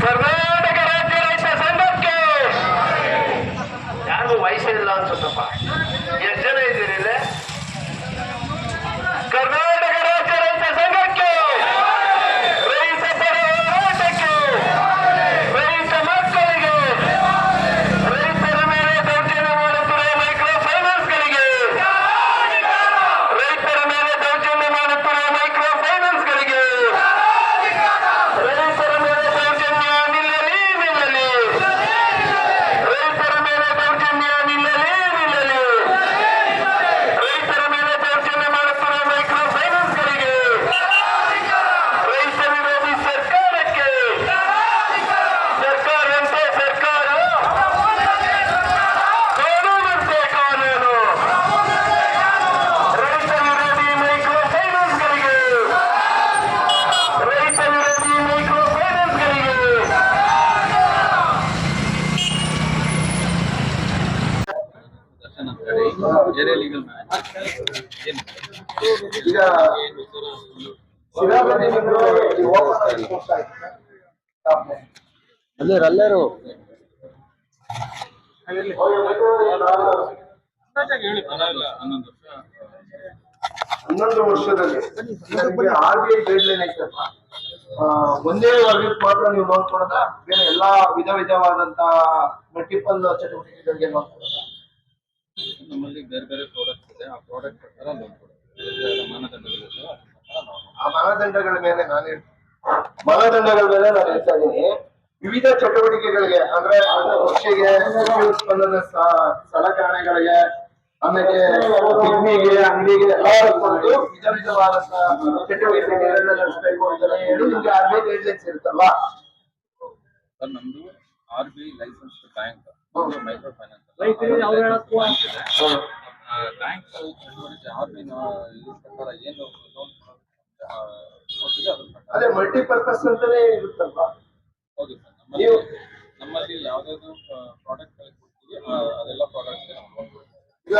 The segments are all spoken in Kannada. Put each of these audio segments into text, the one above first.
ಕರ್ನಾಟಕ ರಾಜ್ಯ ರೈತ ಸಂಘಕ್ಕೆ ಯಾರು ವಯಸ್ಸಿಲ್ಲ ಅನ್ಸುತ್ತಪ್ಪ. ಎಷ್ಟು ಜನ ಇದ್ದೀರಿ ಇಲ್ಲಿ? ಕರ್ನಾಟಕ ರಾಜ್ಯ ರೈತ ಸಂಘಕ್ಕೆ, ರೈತ ಪರ ಹೋರಾಟಕ್ಕೆ, ರೈತ ಮಕ್ಕಳಿಗೆ, ರೈತರ ಮೇಲೆ ದೌರ್ಜನ್ಯ ಮಾಡುತ್ತಿರುವ ಮೈಕ್ರೋ ಫೈನಾನ್ಸ್ಗಳಿಗೆ, ರೈತರ ಮೇಲೆ ದೌರ್ಜನ್ಯ ಮಾಡುತ್ತಿರುವ ಮೈಕ್ರೋ ಫೈನಾನ್ಸ್ಗಳಿಗೆ, ರೈತರ ಮೇಲೆ ದೌರ್ಜನ್ಯ ನಿಲ್ಲಲಿ ನಿಲ್ಲಲಿ, ರೈತರ ಮೇಲೆ ದೌರ್ಜನ್ಯ ನಿಲ್ಲಲಿ ನಿಲ್ಲಲಿ, ರೈತರ ಮೇಲೆ ದೌರ್ಜನ್ಯ ಮಾಡುತ್ತಿರುವ ಮೈಕ್ರೋ ಫೈನಾನ್ಸ್ಗಳಿಗೆ, ರೈತ ವಿರೋಧಿ ಸರ್ಕಾರಕ್ಕೆ, ಸರ್ಕಾರವಂತೆ ಸರ್ಕಾರ, ಕಾನೂನಂತೆ ಕಾನೂನು, ರೈತ ವಿರೋಧಿ ಮೈಕ್ರೋ ಫೈನಾನ್ಸ್ಗಳಿಗೆ, ರೈತ ವಿರೋಧಿ ಮೈಕ್ರೋ ಫೈನಾನ್ಸ್ಗಳಿಗೆ. ಈಗ ಶಿರಾದಲ್ಲಿ ಅಲ್ಲೇರು 11 ವರ್ಷದಲ್ಲಿ RBI ಗೈಡ್ಲೈನ್ ಐತಪ್ಪ. ಒಂದೇ ವರ್ಗಕ್ಕೆ ಮಾತ್ರ ನೀವು ಲೋನ್ ಕೊಡೋದ, ಬೇರೆ ಎಲ್ಲಾ ವಿಧವಾದಂತ ಮಲ್ಟಿಪಲ್ ಚಟುವಟಿಕೆಗಳಿಗೆ ಲೋನ್ ಕೊಡೋದ? ನಮ್ಮಲ್ಲಿ ಬೇರೆ ಬೇರೆ ಪ್ರಾಡಕ್ಟ್ ಇದೆ. ಆ ಪ್ರಾಡಕ್ಟ್ ಪ್ರಕಾರ ಲೋನ್ ಕೊಡುತ್ತೆ. ಆ ಮಾನದಂಡಗಳ ಮೇಲೆ ಮಾನದಂಡಗಳ ಮೇಲೆ ನಾನು ಹೇಳ್ತಾ ಇದ್ದೀನಿ. ವಿವಿಧ ಚಟುವಟಿಕೆಗಳಿಗೆ ಅಂದ್ರೆ ಕೃಷಿಗೆ, ಕೃಷಿ ಉತ್ಪನ್ನದ ಸಲಕರಣೆಗಳಿಗೆ, ಆಮೇಲೆ ಪಿಗ್ಮಿಗೆ, ಅಂಗಡಿಗೆ ಎಲ್ಲದಕ್ಕೂ ವಿಧ ವಿಧವಾದಂತ ಚಟುವಟಿಕೆಗಳೆಲ್ಲ ನಡೆಸಬೇಕು ಅಂತ ಹೇಳಿ ನಿಮ್ಗೆ RBI ಗೈಡ್ಲೈನ್ಸ್ ಇರುತ್ತಲ್ಲ. ನಮ್ದು RBI license bank, microfinance bank RBI ಪ್ರಕಾರ ಏನು ಲೋನ್ ಅದೇ ಮಲ್ಟಿಪರ್ಪಸ್ ಅಂತಾನೆ ಇರುತ್ತಲ್ವಾ? ಹೌದು ಸರ್. ನಮ್ಮಲ್ಲಿ ಯಾವ್ದಾದ್ರು ಪ್ರಾಡಕ್ಟ್ ಕೊಡ್ತೀವಿ ಅದೆಲ್ಲ ಪ್ರಾಡಕ್ಟ್ ಈಗ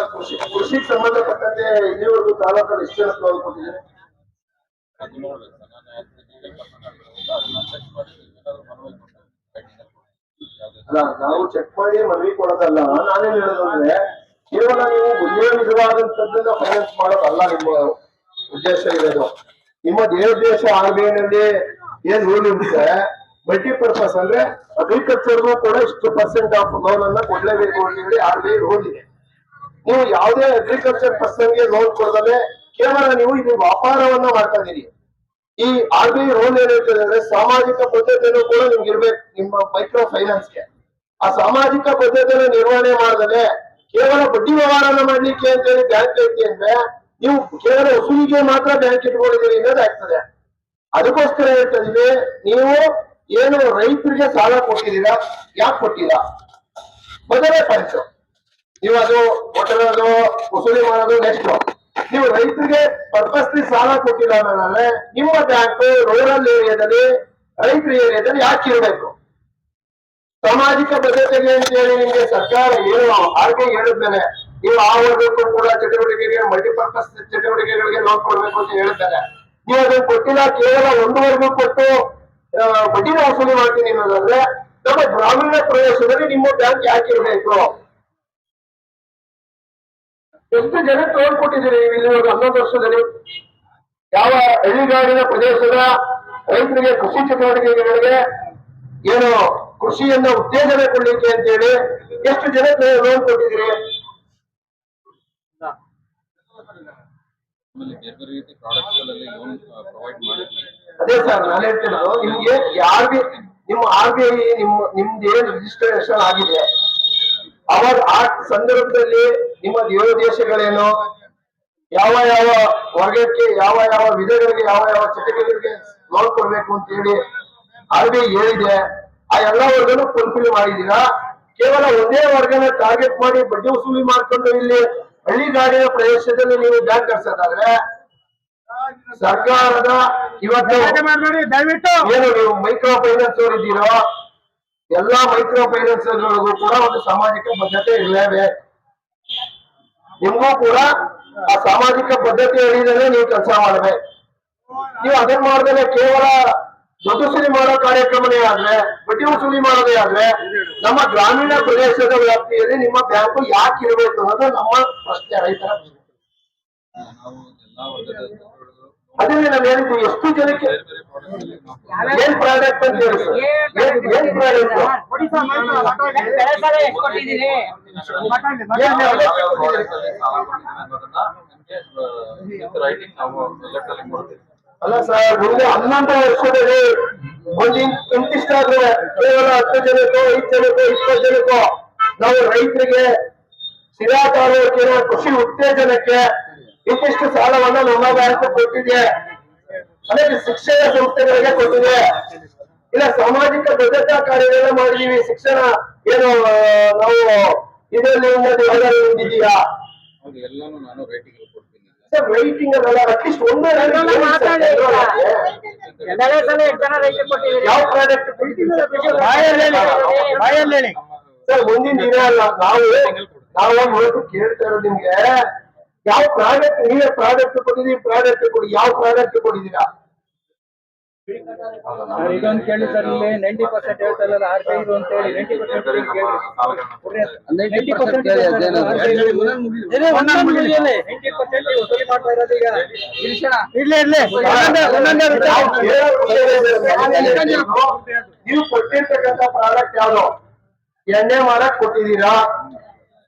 ಕೃಷಿಗೆ ಸಂಬಂಧಪಟ್ಟಂತೆ ಇಲ್ಲಿವರೆಗೂ ತಾಲೂಕಲ್ಲಿ ಎಷ್ಟು ಜನ ಲೋನ್ ಕೊಟ್ಟಿದ್ದಾರೆ? ಅದು ನೋಡ್ಬೇಕು ಸರ್. ನಾನು ಅದನ್ನ ಚೆಕ್ ಮಾಡಿ ಏನಾದ್ರು ಮನವಿ ಅಲ್ಲ, ನಾವು ಚೆಕ್ ಮಾಡಿ ಮನವಿ ಕೊಡೋದಲ್ಲ. ನಾನೇನ್ ಹೇಳೋದು ಅಂದ್ರೆ, ಕೇವಲ ನೀವು ಒಂದೇ ವಿಧವಾದಂತದ್ದನ್ನ ಫೈನಾನ್ಸ್ ಮಾಡೋದಲ್ಲ ನಿಮ್ಮ ಉದ್ದೇಶ ಇರೋದು. ನಿಮ್ಮ ದೇಶ RBI ನಲ್ಲಿ ಏನ್ ರೂಲ್ ಇರುತ್ತೆ, ಮಲ್ಟಿಪರ್ಪಸ್ ಅಂದ್ರೆ ಅಗ್ರಿಕಲ್ಚರ್ಗೂ ಕೂಡ ಇಷ್ಟು % ಆಫ್ ಲೋನ್ ಅನ್ನ ಕೊಡ್ಲೇಬೇಕು ಅಂತ ಹೇಳಿ RBI ರೂಲ್ ಇದೆ. ನೀವು ಯಾವುದೇ ಅಗ್ರಿಕಲ್ಚರ್ ಪರ್ಸನ್ಗೆ ಲೋನ್ ಕೊಡದಲ್ಲೇ ಕೇವಲ ನೀವು ಇಲ್ಲಿ ವ್ಯಾಪಾರವನ್ನ ಮಾಡ್ತಾ ಇದೀರಿ. ಈ RBI ರೂಲ್ ಏನಿರ್ತದೆ ಅಂದ್ರೆ, ಸಾಮಾಜಿಕ ಬದ್ಧತೆನೂ ಕೂಡ ನಿಮ್ಗೆ ಇರ್ಬೇಕು ನಿಮ್ಮ ಮೈಕ್ರೋ ಫೈನಾನ್ಸ್ಗೆ. ಆ ಸಾಮಾಜಿಕ ಬದ್ಧತೆಯನ್ನು ನಿರ್ವಹಣೆ ಮಾಡದಲ್ಲೇ ಕೇವಲ ಬಡ್ಡಿ ವ್ಯವಹಾರನ ಮಾಡ್ಲಿಕ್ಕೆ ಅಂತ ಹೇಳಿ ಬ್ಯಾಂಕ್ ಐತಿ ಅಂದ್ರೆ, ನೀವು ಕೇವಲ ವಸೂಲಿಗೆ ಮಾತ್ರ ಬ್ಯಾಂಕ್ ಇಟ್ಕೊಂಡಿದ್ದೀರಿ ಅನ್ನೋದಾಗ್ತದೆ. ಅದಕ್ಕೋಸ್ಕರ ಹೇಳ್ತಾ ಇದೀವಿ, ನೀವು ಏನು ರೈತರಿಗೆ ಸಾಲ ಕೊಟ್ಟಿದ್ದೀರಾ, ಯಾಕೆ ಕೊಟ್ಟಿಲ್ಲ ಮೊದಲೇ ಪಾಯಿಂಟ್. ನೀವು ಅದು ಕೊಟ್ಟಿರೋದು ವಸೂಲಿ ಮಾಡೋದು ನೆಕ್ಸ್ಟ್. ನೀವು ರೈತರಿಗೆ ಪರ್ಪಸ್ಲಿ ಸಾಲ ಕೊಟ್ಟಿಲ್ಲ ಅನ್ನೋದಾದ್ರೆ ನಿಮ್ಮ ಬ್ಯಾಂಕ್ ರೂರಲ್ ಏರಿಯಾದಲ್ಲಿ, ರೈತರ ಏರಿಯಾದಲ್ಲಿ ಯಾಕೆ ಇರಬೇಕು? ಸಾಮಾಜಿಕ ಬದ್ಧತೆಗೆ ಅಂತ ಹೇಳಿ ನಿಮ್ಗೆ ಸರ್ಕಾರ ಏನು RBI ಹೇಳಿದ್ಮೇಲೆ ನೀವು ಆ ವರ್ಗಕ್ಕೂ ಕೂಡ ಚಟುವಟಿಕೆಗೆ, ಮಲ್ಟಿಪರ್ಪಸ್ ಚಟುವಟಿಕೆಗಳಿಗೆ ಲೋನ್ ಕೊಡ್ಬೇಕು ಅಂತ ಹೇಳಿದ್ದಾರೆ. ನೀವು ಅದನ್ನು ಕೊಟ್ಟಿಲ್ಲ, ಕೇವಲ ಒಂದು ವರ್ಗ ಕೊಟ್ಟು ಬಡ್ಡಿನ ವಸೂಲಿ ಮಾಡ್ತೀನಿ ಅನ್ನೋದಾದ್ರೆ ನಮ್ಮ ಗ್ರಾಮೀಣ ಪ್ರದೇಶದಲ್ಲಿ ನಿಮ್ಮ ಬ್ಯಾಂಕ್ ಯಾಕೆ ಇರಬೇಕು? ಎಷ್ಟು ಜನಕ್ಕೆ ಲೋನ್ ಕೊಟ್ಟಿದ್ದೀರಿ ಇಲ್ಲಿವರೆಗೂ 11 ವರ್ಷದಲ್ಲಿ? ಯಾವ ಹಳ್ಳಿಗಾಡಿನ ಪ್ರದೇಶದ ರೈತರಿಗೆ, ಕೃಷಿ ಚಟುವಟಿಕೆಗಳಿಗೆ ಏನು ಕೃಷಿಯನ್ನ ಉತ್ತೇಜನ ಕೊಡ್ಲಿಕ್ಕೆ ಅಂತ ಹೇಳಿ ಎಷ್ಟು ಜನಕ್ಕೆ ಲೋನ್ ಕೊಟ್ಟಿದ್ದೀರಿ? ಬೇರೆ ಬೇರೆ ರೀತಿ ಪ್ರಾಡಕ್ಟ್ಗಳಲ್ಲಿ ಲೋನ್ ಪ್ರೊವೈಡ್ ಮಾಡಿದ್ವಿ. ಅದೇ ಸರ್ ನಾನು ಹೇಳ್ತಿರೋದು, ನಿಮ್ಗೆ ನಿಮ್ಮ RBI ನಿಮ್ದು ಏನ್ ರಿಜಿಸ್ಟ್ರೇಷನ್ ಆಗಿದೆ ಅವಾಗ ಆ ಸಂದರ್ಭದಲ್ಲಿ ನಿಮ್ಮ ದೇಶಗಳೇನು, ಯಾವ ಯಾವ ವರ್ಗಕ್ಕೆ, ಯಾವ ಯಾವ ವಿಧಗಳಿಗೆ, ಯಾವ ಯಾವ ಚಟುವಟಿಕೆಗಳಿಗೆ ಲೋನ್ ಕೊಡ್ಬೇಕು ಅಂತ ಹೇಳಿ RBI ಹೇಳಿದೆ. ಆ ಎಲ್ಲ ವರ್ಗನು ಫುಲ್ಫಿಲ್ ಮಾಡಿದೀರಾ? ಕೇವಲ ಒಂದೇ ವರ್ಗನ ಟಾರ್ಗೆಟ್ ಮಾಡಿ ಬಡ್ಡಿ ವಸೂಲಿ ಮಾಡ್ಕೊಂಡು ಇಲ್ಲಿ ಹಳ್ಳಿಗಾಡಿನ ಪ್ರದೇಶದಲ್ಲಿ ನೀವು ಬ್ಯಾಂಕ್ ಕಟ್ಸೋದಾದ್ರೆ ಸರ್ಕಾರದ ಇವತ್ತು ಏನು ನೀವು ಮೈಕ್ರೋ ಫೈನಾನ್ಸ್ ಅವರಿದ್ದೀರೋ ಎಲ್ಲಾ ಮೈಕ್ರೋ ಫೈನಾನ್ಸ್ಗಳಿಗೂ ಕೂಡ ಒಂದು ಸಾಮಾಜಿಕ ಬದ್ಧತೆ ಇರಲೇಬೇಕು. ನಿಮ್ಗೂ ಕೂಡ ಆ ಸಾಮಾಜಿಕ ಬದ್ಧತೆ ಅಡಿಯಲ್ಲಿ ನೀವು ಕೆಲಸ ಮಾಡಬೇಕು. ನೀವು ಅದನ್ನ ಮಾಡ್ದೇನೆ ಕೇವಲ ದುಡ್ಡು ಸುಲಿ ಮಾಡೋ ಕಾರ್ಯಕ್ರಮನೇ ಆದ್ರೆ, ಬಡ್ಡಿ ವಸೂಲಿ ಮಾಡೋದೇ ಆದ್ರೆ ನಮ್ಮ ಗ್ರಾಮೀಣ ಪ್ರದೇಶದ ವ್ಯಾಪ್ತಿಯಲ್ಲಿ ನಿಮ್ಮ ಬ್ಯಾಂಕು ಯಾಕೆ ಇರಬೇಕು ಅನ್ನೋದು ನಮ್ಮ ಪ್ರಶ್ನೆ, ರೈತರ ಪ್ರಶ್ನೆ. ನಾವು ಎಲ್ಲಾ ವರ್ಗದ ಜನರುಗಳು ಅದೇ ನಾನು ಹೇಳಿದ್ದು, ಎಷ್ಟು ಜನಕ್ಕೆ ಬೇರೆ ಬೇರೆ ಪ್ರಾಡಕ್ಟ್ ಅಲ್ಲಿ ಏನ್ ಪ್ರಾಡಕ್ಟ್ ಅಂತ ಹೇಳಿ ಸರ್, ಏನ್ ಪ್ರಾಡಕ್ಟ್ ರೈಟಿಂಗ್ ನಾವು ಲೆಕ್ಕದಲ್ಲಿ ಕೊಡ್ತೀವಿ. ಅಲ್ಲ ಸರ್, ಮುಂದೆ 11 ವರ್ಷದಲ್ಲಿ ಒಂದು ಇಂತಿಷ್ಟಾದ್ರೆ ಕೇವಲ 10 ಜನಕ್ಕೋ 5 ಜನಕ್ಕೋ 20 ಜನಕ್ಕೋ ನಾವು ರೈತರಿಗೆ ಶಿರಾ ತಾಲೂಕಿನ ಕೃಷಿ ಉತ್ತೇಜನಕ್ಕೆ ಇಂತಿಷ್ಟು ಸಾಲವನ್ನ ನಮ್ಮ ಬ್ಯಾಂಕ್ ಕೊಟ್ಟಿದೆ, ಅನೇಕ ಶಿಕ್ಷಣ ಸಂಸ್ಥೆಗಳಿಗೆ ಕೊಟ್ಟಿದೆ, ಇಲ್ಲ ಸಾಮಾಜಿಕ ಭದ್ರತಾ ಕಾರ್ಯಗಳನ್ನ ಮಾಡಿದೀವಿ. ಶಿಕ್ಷಣ ಏನು ನಾವು ಇದರಲ್ಲಿ ಹೊಂದಿದೆಯಾ ಹೌದು, ಎಲ್ಲಾನು ನಾನು ರೈಟಿಂಗ್ ಕೊಡ್ತೀನಿ. ಸರ್? ರೈಟಿಂಗ್ ಅದಲ್ಲ, ಅಟ್ಲೀಸ್ಟ್ ಒಂದೇ ಯಾವ ಪ್ರಾಡಕ್ಟ್ ಸರ್ ಮುಂದಿನ ದಿನ ಅಲ್ಲ, ನಾವು ಇವತ್ತು ಕೇಳ್ತಾ ಇರೋದು ನಿಮ್ಗೆ, ಯಾವ ಪ್ರಾಡಕ್ಟ್ ನೀವೇ ಪ್ರಾಡಕ್ಟ್ ಕೊಟ್ಟಿದೀವಿ, ಪ್ರಾಡಕ್ಟ್ ಕೊಡಿ, ಯಾವ ಪ್ರಾಡಕ್ಟ್ ಕೊಟ್ಟಿದ್ದೀರಾ? ಇದೊಂದು ಕೇಳಿ ಸರ್, ಇಲ್ಲಿ 90% ಹೇಳ್ತಾರೆ RBI ಇದು ಅಂತ ಹೇಳಿ 90% ಕೇಳಿ 90% ವಸೂಲಿ ಮಾಡ್ತಾ ಇರೋದು ಈಗ. ನೀವು ಕೊಟ್ಟಿರ್ತಕ್ಕಂಥ ಪ್ರಾಡಕ್ಟ್ ಯಾವ್ದು? ಎಣ್ಣೆ ಮಾಡಕ್ ಕೊಟ್ಟಿದ್ದೀರಾ?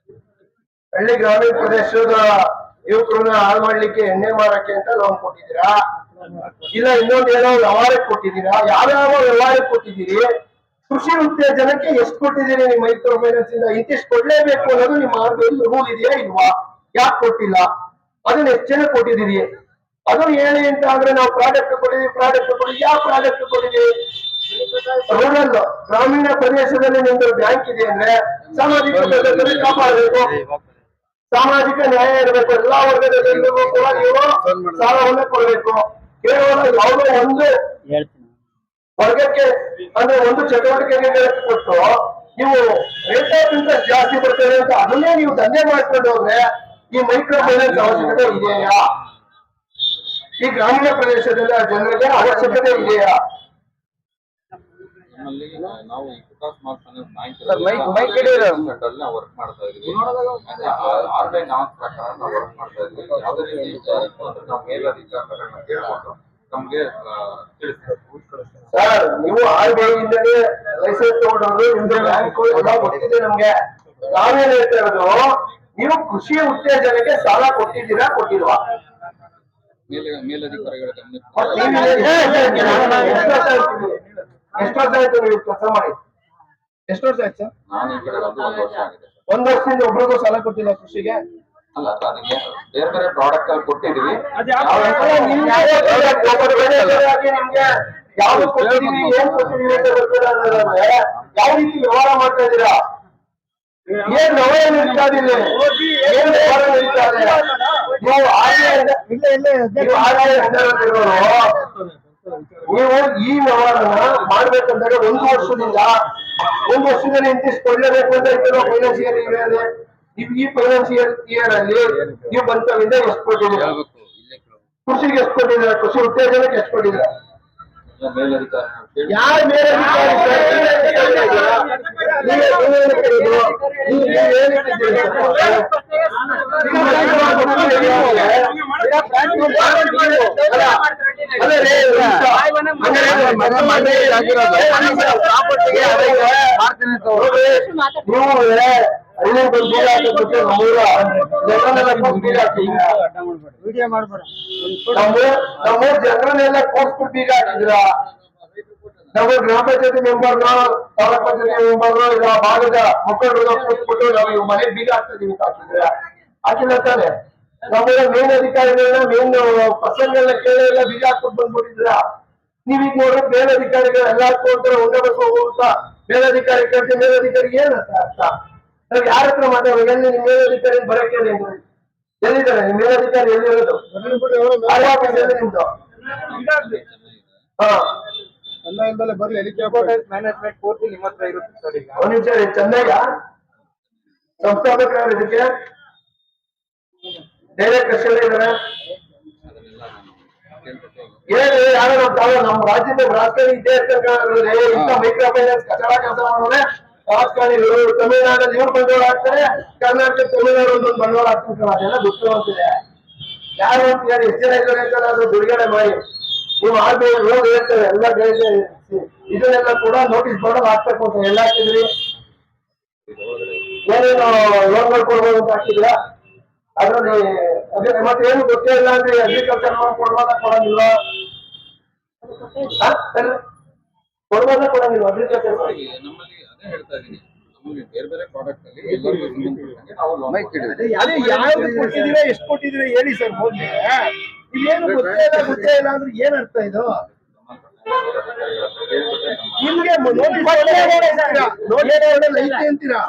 ಹಳ್ಳಿ ಗ್ರಾಮೀಣ ಪ್ರದೇಶದ ಯುವಕರನ್ನ ಹಾಳು ಮಾಡ್ಲಿಕ್ಕೆ ಎಣ್ಣೆ ಮಾರಕ್ಕೆ ಅಂತ ಲೋನ್ ಕೊಟ್ಟಿದ್ದೀರಾ? ಇಲ್ಲ ಇನ್ನೊಂದು ಏನೋ ವ್ಯವಹಾರಕ್ಕೆ ಕೊಟ್ಟಿದ್ದೀರಾ? ಯಾವ್ಯಾವ ವ್ಯವಹಾರಕ್ಕೆ ಕೊಟ್ಟಿದ್ದೀರಿ? ಕೃಷಿ ಉತ್ತೇಜನಕ್ಕೆ ಎಷ್ಟು ಕೊಟ್ಟಿದ್ದೀರಿ? ನಿಮ್ಮ ಮೈಕ್ರೋ ಫೈನಾನ್ಸ್ ಇಂದ ಇಂತಿಷ್ಟು ಕೊಡ್ಲೇಬೇಕು ಅನ್ನೋದು ನಿಮ್ಮ ರೂಲ್ ಇದೆಯಾ ಇಲ್ವಾ? ಯಾಕೆ ಕೊಟ್ಟಿಲ್ಲ? ಅದನ್ನ ಎಷ್ಟು ಜನ ಕೊಟ್ಟಿದ್ದೀರಿ? ಅದನ್ನ ಹೇಳಿ ಅಂತ ಅಂದ್ರೆ ನಾವು ಪ್ರಾಡಕ್ಟ್ ಕೊಟ್ಟಿದ್ದೀವಿ, ಪ್ರಾಡಕ್ಟ್ ಕೊಡಿ, ಯಾವ ಪ್ರಾಡಕ್ಟ್ ಕೊಟ್ಟಿದ್ದೀವಿ? ರೂರಲ್ ಗ್ರಾಮೀಣ ಪ್ರದೇಶದಲ್ಲಿ ನಿಮ್ದು ಬ್ಯಾಂಕ್ ಇದೆ ಅಂದ್ರೆ ಸಾಮಾಜಿಕ ಭದ್ರತೆ ಕಾಪಾಡಬೇಕು, ಸಾಮಾಜಿಕ ನ್ಯಾಯ ಇರಬೇಕು, ಎಲ್ಲಾ ವರ್ಗದ ಜನರಿಗೂ ಕೂಡ ನೀವು ಸಾಲವನ್ನ ಕೊಡಬೇಕು. ಕೇವಲ ಯಾವುದೋ ಒಂದು ವರ್ಗಕ್ಕೆ ಅಂದ್ರೆ ಒಂದು ಚಟುವಟಿಕೆಗೆ ಕೊಟ್ಟು ನೀವು ರೇಟ್ ಆಫ್ ಇಂಟ್ರೆಸ್ಟ್ ಜಾಸ್ತಿ ಬರ್ತದೆ ಅಂತ ಅದನ್ನೇ ನೀವು ದಂಧೆ ಮಾಡ್ಕೊಂಡು ಹೋದ್ರೆ ಈ ಮೈಕ್ರೋ ಫೈನಾನ್ಸ್ ಅವಶ್ಯಕತೆ ಇದೆಯಾ? ಈ ಗ್ರಾಮೀಣ ಪ್ರದೇಶದ ಜನರಿಗೆ ಅವಶ್ಯಕತೆ ಇದೆಯಾ? ನಮ್ಮಲ್ಲಿ ನಾವು ಈ ವಿಕಾಸ್ ಸ್ಮಾಲ್ ಫೈನಾನ್ಸ್ ಬ್ಯಾಂಕ್ ಅಲ್ಲಿ ನಾವು ವರ್ಕ್ ಮಾಡ್ತಾ ಇದೀವಿ. RBI ನಾಮ್ಸ್ ಪ್ರಕಾರ ನಾವು ವರ್ಕ್ ಮಾಡ್ತಾ ಇದೀವಿ. ಯಾವುದೇ ರೀತಿ ನಾವು ಮೇಲಧಿಕಾರಿಗಳನ್ನ ಕೇಳ್ಕೊಂಡು ನಮ್ಗೆ ತಿಳಿಸ್ತಾರೆ. ಸರ್, ನೀವು RBI ಇಂದಲೇ ಲೈಸೆನ್ಸ್ ತಗೊಂಡ್ರು, ನಿಮ್ದು ಬ್ಯಾಂಕ್ ಎಲ್ಲ ಗೊತ್ತಿದೆ ನಮ್ಗೆ. ನಾವೇನ್ ಹೇಳ್ತಾ ಇರೋದು, ನೀವು ಕೃಷಿ ಉತ್ತೇಜನಕ್ಕೆ ಸಾಲ ಕೊಟ್ಟಿದ್ದೀರಾ ಕೊಟ್ಟಿಲ್ವಾ? ಮೇಲಧಿಕಾರಿಗಳ ಗಮನಕ್ಕೆ ಎಷ್ಟು ವರ್ಷ ಆಯ್ತು ನೀವು ಕೆಲಸ ಮಾಡಿ? ಎಷ್ಟು ವರ್ಷ ಆಯ್ತು ಸರ್? ನಾನು ಈ ಕಡೆ ಬಂದು 1 ವರ್ಷ ಆಗಿದೆ. 1 ವರ್ಷದಿಂದ ಒಬ್ರಿಗೂ ಸಾಲ ಕೊಟ್ಟಿಲ್ಲ ಕೃಷಿಗೆ? ಅಲ್ಲ, ಅದಕ್ಕೆ ಬೇರೆ ಬೇರೆ ಪ್ರಾಡಕ್ಟ್ ಅಲ್ಲಿ ಕೊಟ್ಟಿದೀವಿ. ನಿಮ್ಗೆ ಯಾವ್ದು ಕೊಟ್ಟಿದೀವಿ, ಏನ್ ಕೊಟ್ಟಿದೀವಿ ಅಂತ ಗೊತ್ತಿಲ್ಲ ಅನ್ನೋದಾದ್ರೆ ಯಾವ ರೀತಿ ವ್ಯವಹಾರ ಮಾಡ್ತಾ ಇದ್ದೀರಾ? ಏನ್ ವ್ಯವಹಾರ ನಡೀತಾ ಇದಿಲ್ಲ, ಏನ್ ವ್ಯವಹಾರ ನಡೀತಾ ಇದೆ? ನೀವು ನೀವು ಈ ವ್ಯವಹಾರನ ಮಾಡ್ಬೇಕಂದಾಗ 1 ವರ್ಷದಲ್ಲಿ ಇಂತಿಷ್ಟು ಕೊಡ್ಲೇಬೇಕು ಅಂತ ಇದ್ದೀರೋ ಫೈನಾನ್ಸಿಯಲ್ ಇಯರ್. ನೀವು ಈ ಫೈನಾನ್ಸಿಯಲ್ ಇಯರ್ ಅಲ್ಲಿ ನೀವು ಬಂತವಿಂದ ಎಷ್ಟು ಕೊಟ್ಟಿದ್ದೀರಾ? ಕೃಷಿಗೆ ಎಷ್ಟು ಕೊಟ್ಟಿದ್ದೀರಾ? ಕೃಷಿ ಉತ್ತೇಜನಕ್ಕೆ ಎಷ್ಟು ಕೊಟ್ಟಿದ್ದೀರಾ? ಯಾರ ಮೇಲೆ ನೀವು ಹಳ್ಳಿ ಬಂದು ನಮ್ಮ ಜನರನ್ನೆಲ್ಲ ಕೂರ್ಸ್ಬಿಟ್ಟು ಬೀಗ ಹಾಕಿದ್ರ. ನಮ್ಮ ಗ್ರಾಮ ಪಂಚಾಯತಿ ಮೆಂಬರ್ನ, ತಾಲೂಕ್ ಪಂಚಾಯತಿ ಮೆಂಬರ್ನ, ಇಲ್ಲ ಭಾಗದ ಮುಖಂಡರನ್ನ ಕೂರ್ಸ್ಬಿಟ್ಟು ನಾವು ಮನೆ ಬೀಗ ಹಾಕ್ತಾ ಇದೀವಿ ಅಂತ ಹಾಕಿದ್ರ. ಹಾಕಿಲ್ಲ ತಾನೆ? ನಮ್ಮ ಮೇನ್ ಅಧಿಕಾರಿಗಳನ್ನ, ಮೇನ್ ಪರ್ಸನ್ಗಳನ್ನ ಕೇಳಿ ಎಲ್ಲ ಬೀಗ ಹಾಕ್ಬಿಟ್ಟು ಬಂದ್ಬಿಟ್ಟಿದ್ರ. ನೀವೀಗ ನೋಡ್ರೆ ಮೇಲಧಿಕಾರಿಗಳು ಎಲ್ಲಾರ್ಗೂ ಅಂತಾರೆ ಒಂದೇ ಬಸ್ ಹೋಗುತ್ತಾ ಮೇಲಧಿಕಾರಿ ಕೇಳ್ತೀವಿ. ಮೇಲಧಿಕಾರಿಗೆ ಏನ್ ಅರ್ಥ? ನಾವ್ ಯಾರ ಹತ್ರ ಮಾತಾಡೋದು? ಎಲ್ಲಿ ನಿಮ್ ಮೇಲಧಿಕಾರಿ ಬರಕ್ಕೆ ಎಲ್ಲಿದ್ದಾರೆ? ನಿಮ್ ಮೇಲಧಿಕಾರಿ ಎಲ್ಲಿ ಇರೋದು? ನಿಮ್ದು ಹಾ ಅನ್ನ ಇಲ್ದಲೆ ಬರ್ಲಿ ಮ್ಯಾನೇಜ್ಮೆಂಟ್ ಪೂರ್ತಿ ನಿಮ್ಮ ಹತ್ರ ಇರುತ್ತೆ ಸರ್ ಈಗ. ಒಂದ್ ನಿಮಿಷ ಚೆನ್ನೈಗ ಸಂಸ್ಥಾಪಕರು ಯಾರು ಇದಕ್ಕೆ ಡೈರೆಕ್ಟ್ ಇದಾರೆ ಅದನ್ನೆಲ್ಲ ನಾನು ಕೇಳ್ಬಿಟ್ಟು ಹೇಳಿ ಯಾರು ನಮ್ಮ ರಾಜ್ಯದ ರಾಜಕಾರಣಿ ಇದ್ದೇ ಇರ್ತಕ್ಕಂಥದ್ರಲ್ಲಿ ಇಂಥ ಮೈಕ್ರೋ ಫೈನಾನ್ಸ್ ಕಚಡ ಕೆಲಸ ಮಾಡೋರೆ ರಾಜಕಾರಣಿಗಳು ತಮಿಳುನಾಡಲ್ಲಿ ಇವ್ರು ಬಂಡವಾಳ ಹಾಕ್ತಾರೆ, ಕರ್ನಾಟಕ ತಮಿಳುನಾಡು ಒಂದೊಂದು ಬಂಡವಾಳ ಹಾಕ್ತಾರೆ. ಅದೆಲ್ಲ ಗೊತ್ತಿರುವಂತಿದೆ. ಯಾರು ಅಂತ ಹೇಳಿ ಎಷ್ಟು ಜನ ಇದ್ದಾರೆ ಅಂತ ಅದು ಬಿಡುಗಡೆ ಮಾಡಿ ನೀವು RBI ರೋಗ ಹೇಳ್ತಾರೆ ಎಲ್ಲ ಇದನ್ನೆಲ್ಲ ಕೂಡ ನೋಟಿಸ್ ಬೋರ್ಡ್ ಹಾಕ್ಬೇಕು ಅಂತ ಎಲ್ಲ ಹಾಕಿದ್ರಿ. ಏನೇನು ಲೋನ್ಗಳು ಕೊಡ್ಬೋದು ಅಂತ ಹಾಕಿದ್ರ ಅದ್ರಲ್ಲಿ ಅದೇ ಮತ್ತೆ ಏನು ಗೊತ್ತೇ ಇಲ್ಲ ಅಂದ್ರೆ ಅಗ್ರಿಕಲ್ಚರ್ ಲೋನ್ ಕೊಡ್ಬೋದ ಕೊಡಂಗಿಲ್ವಾ? ಕೊಡ್ಬೋದ ಕೊಡಂಗಿಲ್ವಾ ಅಗ್ರಿಕಲ್ಚರ್? ನಮ್ಮಲ್ಲಿ ಅದೇ ಹೇಳ್ತಾ ಇದೀನಿ, ನಮ್ಮಲ್ಲಿ ಬೇರೆ ಬೇರೆ ಪ್ರಾಡಕ್ಟ್ ಅಲ್ಲಿ ಎಲ್ಲರಿಗೂ ಸಂಬಂಧಪಟ್ಟಂಗೆ ನಾವು loan ಕೊಡ್ತೀವಿ. ಅದೇ ಯಾವ್ದು ಕೊಟ್ಟಿದೀರಾ ಎಷ್ಟು ಕೊಟ್ಟಿದೀರಾ ಹೇಳಿ ಸರ್ ಮೊದ್ಲೇ. ಇದೇನು ಗೊತ್ತೇ ಇಲ್ಲ ಅಂದ್ರೆ ಏನ್ ಅರ್ಥ ಇದು? ನಿಮ್ಗೆ ನೋಟಿಸ್ ಐತೆ ಅಂತೀರಾ?